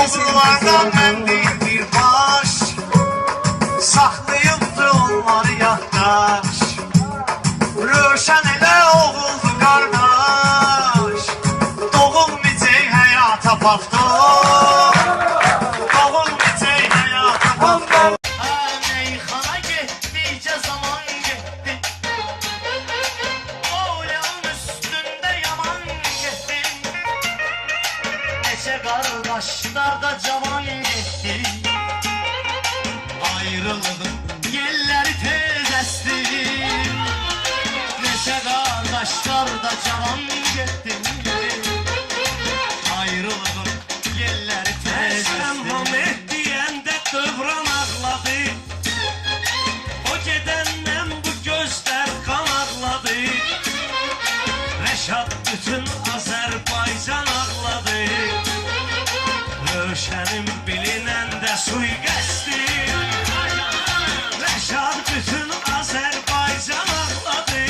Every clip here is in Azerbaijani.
Oğullardan məndil bir baş, saxlayıbdı onları yaddaş. Rövşən elə oğuldu qardaş, doğulmayacaq həyata baxdım. Doğulmayacaq həyata baxdım. Meyxana getdikcə zaman getdi, oğlan üstündə yaman getdi. Neçə qardaşlar da cavan getdi, ayrılığın yelləri tez əsdi. Neçə qardaşlar da cavan getdi, ayrılığın yelləri tez əsdi. Məhəmməd deyəndə dövran ağladı, o gedəndən bu gözlər qan ağladı. Rəşad bütün Azərbaycan ağladı, Rövşənim bilinəndə sui-qəsdi. Rəşad bütün Azərbaycan ağladı,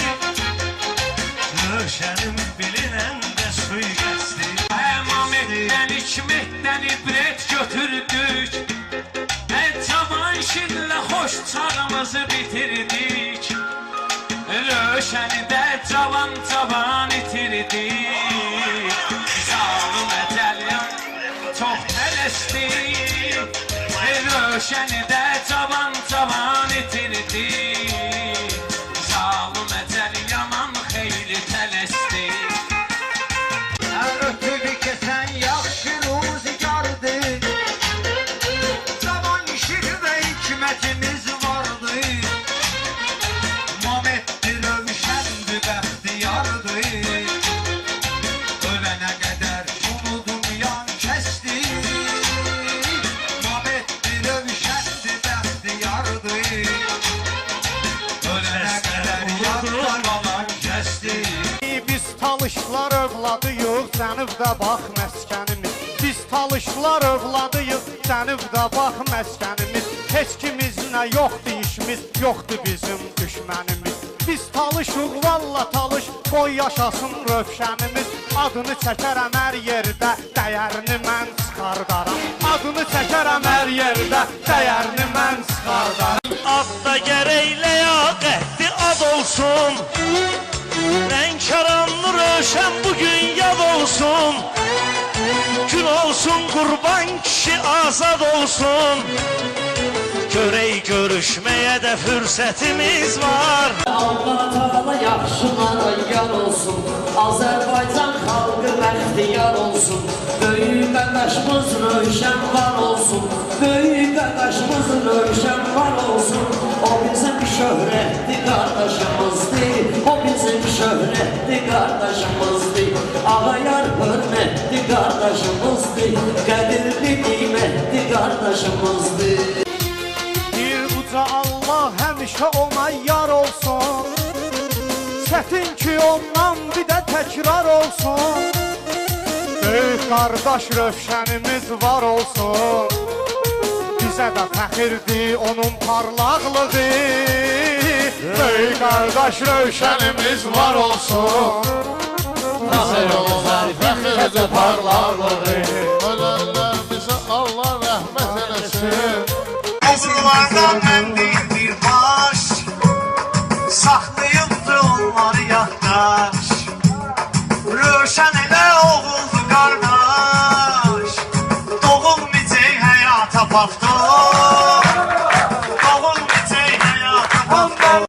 Rövşənim bilinəndə sui-qəsdi. Əmamətdən, hikmətdən ibrət götürdük, cavan şirlə xoş çağımızı bitirdik. Rövşəni də cavan itirdik. Zalım əcəlyan çox tələsdi, Rövşəni də cavan itirdik. Zalım əcəl yaman xeyli tələsdi. Ötüdü keçən yaxşı ruzigardı, cavan şir və hikmətimiz vardı. Mamətdir, Rövşəndir, bəxtiyardı, ölənə qədər umudum yan kəsdi. Mamətdir, Rövşəndir, bəxtiyardı, ölənə qədər yan kəsdi. Biz talışlar övladıyıq, cənubda bax məskənimiz. Biz talışlar övladıyıq, cənubda bax məskənimiz. Heç kimizlə yoxdur işimiz, yoxdur bizim düşmənimiz. Biz talışıq, valla talış, qoy yaşasın Rövşənimiz. Adını çəkərəm hər yerdə, dəyərini mən çıxardaram. Adını çəkərəm hər yerdə, dəyərini mən çıxardaram. Adda gərək ləyaqətli ad olsun, Lənkəranlı Rövşən bugün yad olsun. Gün olsun, qurban kişi azad olsun, görək görüşməyə də fürsətimiz var. Allah Teala yaxşılara yar olsun, Azərbaycan xalqı bəxtiyar olsun. Böyük qardaşımız Rövşən var olsun, böyük qardaşımız Rövşən var olsun. O bizim şöhrətli qardaşımızdır, o bizim şöhrətli qardaşımızdır. Ağayar hörmətli qardaşımızdır, qədirli qiymətli qardaşımızdır. Bir uca Allah həmişə ona yar olsun, çətin ki ondan bir də təkrar olsun. Böyük qardaş Rövşənimiz var olsun, bizə də fəxirdir onun parlaqlığı. Böyük qardaş Rövşənimiz var olsun, bizə fəxirdir parlaqlığı. Ölənlər bizə Allah rəhmət eləsin. Oğullardan məndil bir baş, saxlayıbdı onları yaddaş. Rövşən elə oğuldu qardaş, doğulmayacaq həyata baxdım.